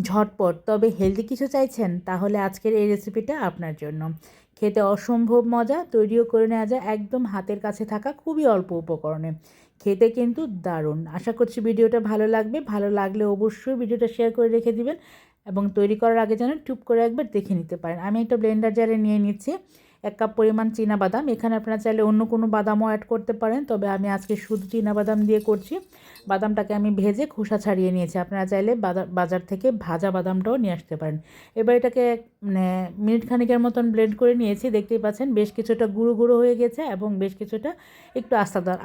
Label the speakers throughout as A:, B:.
A: ঝটপট তবে হেলদি কিছু চাইছেন, তাহলে আজকের এই রেসিপিটা আপনার জন্য। খেতে অসম্ভব মজা, তৈরিও করে নেওয়া যায় একদম হাতের কাছে থাকা খুবই অল্প উপকরণে। খেতে কিন্তু দারুণ। আশা করছি ভিডিওটা ভালো লাগবে। ভালো লাগলে অবশ্যই ভিডিওটা শেয়ার করে রেখে দিবেন এবং তৈরি করার আগে যেন টুপ করে একবার দেখে নিতে পারেন। আমি একটা ব্লেন্ডার জারে নিয়ে নিচ্ছি 1 কাপ পরিমাণ বাদাম। এখানে আপনারা চাইলে অন্য কোনো বাদামও অ্যাড করতে পারেন, তবে আমি আজকে শুধু বাদাম দিয়ে করছি। বাদামটাকে আমি ভেজে খোসা ছাড়িয়ে নিয়েছি। আপনারা চাইলে বাজার থেকে ভাজা বাদামটাও নিয়ে আসতে পারেন। এবার এটাকে মানে মিনিট খানিকের মতন ব্লেন্ড করে নিয়েছি। দেখতেই পাচ্ছেন বেশ কিছুটা গুঁড়ো গুঁড়ো হয়ে গেছে এবং বেশ কিছুটা একটু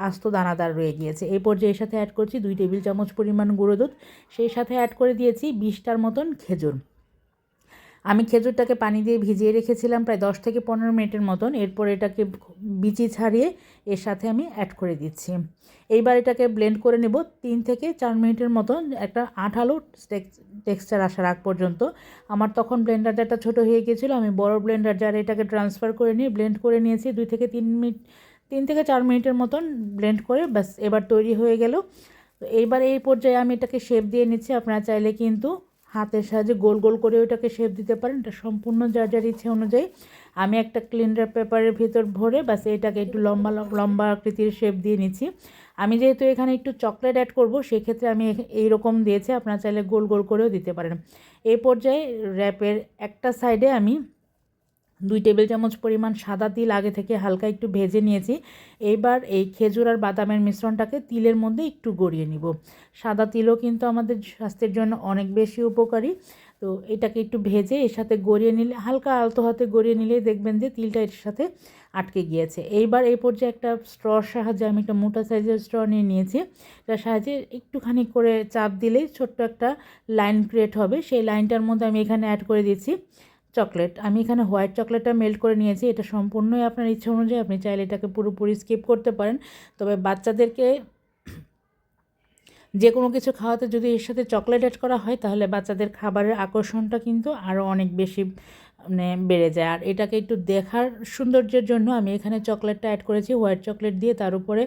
A: আস্ত দানাদার রয়ে গিয়েছে। এই পর্যায়ে এর সাথে অ্যাড করছি 2 টেবিল চামচ পরিমাণ গুঁড়ো দুধ। সেই সাথে অ্যাড করে দিয়েছি 20টার মতন খেজুর। আমি খেজুরটাকে পানি দিয়ে ভিজিয়ে রেখেছিলাম প্রায় 10 থেকে 15 মিনিটের মতন। এরপর এটাকে বিচি ছাড়িয়ে এর সাথে আমি অ্যাড করে দিচ্ছি। এইবার এটাকে ব্লেন্ড করে নেব 3 থেকে 4 মিনিটের মতন, একটা আঠালো টেক্সচার আসার আগ পর্যন্ত। আমার তখন ব্লেন্ডার জারটা ছোটো হয়ে গিয়েছিলো, আমি বড় ব্লেন্ডার জারে এটাকে ট্রান্সফার করে নিয়ে ব্লেন্ড করে নিয়েছি 2 থেকে 3 মিনিট, 3 থেকে 4 মিনিটের মতন ব্লেন্ড করে ব্যাস এবার তৈরি হয়ে গেল। তো এইবার এই পর্যায়ে আমি এটাকে শেপ দিয়ে নিচ্ছি। আপনারা চাইলে কিন্তু হাতের সাহায্যে গোল গোল করে ওটাকে শেপ দিতে পারেন, এটা সম্পূর্ণ যার যার ইচ্ছে অনুযায়ী। আমি একটা ক্লিনার পেপারের ভিতর ভরে বাস এটাকে একটু লম্বা লম্বা আকৃতির শেপ দিয়ে নিচ্ছি। আমি যেহেতু এখানে একটু চকলেট অ্যাড করব, সেক্ষেত্রে আমি এইরকম দিয়েছি, আপনারা চাইলে গোল গোল করেও দিতে পারেন। এই পর্যায়ে র্যাপের একটা সাইডে আমি 2 টেবিল চামচ পরিমাণ সাদা তিল আগে থেকে হালকা একটু ভেজে নিয়েছি। এইবার এই খেজুর আর বাদামের মিশ্রণটাকে তিলের মধ্যে একটু গড়িয়ে নিব। সাদা তিলও কিন্তু আমাদের স্বাস্থ্যের জন্য অনেক বেশি উপকারী। তো এটাকে একটু ভেজে এর সাথে গড়িয়ে নিলে, হালকা আলতো হাতে গড়িয়ে নিলেই দেখবেন যে তিলটা এর সাথে আটকে গিয়েছে। এইবার এই পর্যায়ে একটা স্ট্রর সাহায্যে, আমি একটা মোটা সাইজের স্ট্র নিয়ে নিয়েছি, তার সাহায্যে একটুখানি করে চাপ দিলেই ছোট্ট একটা লাইন ক্রিয়েট হবে। সেই লাইনটার মধ্যে আমি এখানে অ্যাড করে দিচ্ছি চকলেট। আমি এখানে হোয়াইট চকলেটটা মেল্ট করে নিয়েছি। এটা সম্পূর্ণই আপনার ইচ্ছা অনুযায়ী, আপনি চাইলে এটাকে পুরোপুরি স্কিপ করতে পারেন। তবে বাচ্চাদেরকে যে কোনো কিছু খাওয়াতে যদি এর সাথে চকলেট অ্যাড করা হয়, তাহলে বাচ্চাদের খাবারের আকর্ষণটা কিন্তু আরও অনেক বেশি মানে বেড়ে যায়। আর এটাকে একটু দেখার সৌন্দর্যের জন্য আমি এখানে চকলেটটা অ্যাড করেছি, হোয়াইট চকলেট দিয়ে তার উপরে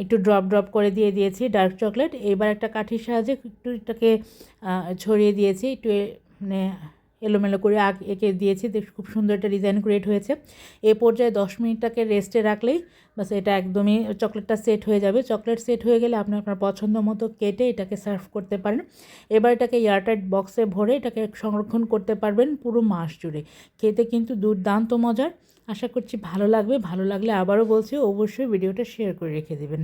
A: একটু ড্রপ করে দিয়ে দিয়েছি ডার্ক চকলেট। এবার একটা কাঠির সাহায্যে একটু এটাকে ছড়িয়ে দিয়েছি, একটু মানে এলোমেলো করে এঁকে দিয়েছি। খুব সুন্দর একটা ডিজাইন ক্রিয়েট হয়েছে। এ পর্যায়ে 10 মিনিটটাকে রেস্টে রাখলেই বাস এটা একদমই চকলেটটা সেট হয়ে যাবে। চকলেট সেট হয়ে গেলে আপনি আপনার পছন্দ মতো কেটে এটাকে সার্ভ করতে পারেন। এবার এটাকে এয়ারটাইট বক্সে ভরে এটাকে সংরক্ষণ করতে পারবেন পুরো মাস জুড়ে। খেতে কিন্তু দুর্দান্ত মজার। আশা করছি ভালো লাগবে। ভালো লাগলে আবারও বলছি, অবশ্যই ভিডিওটা শেয়ার করে রেখে দেবেন।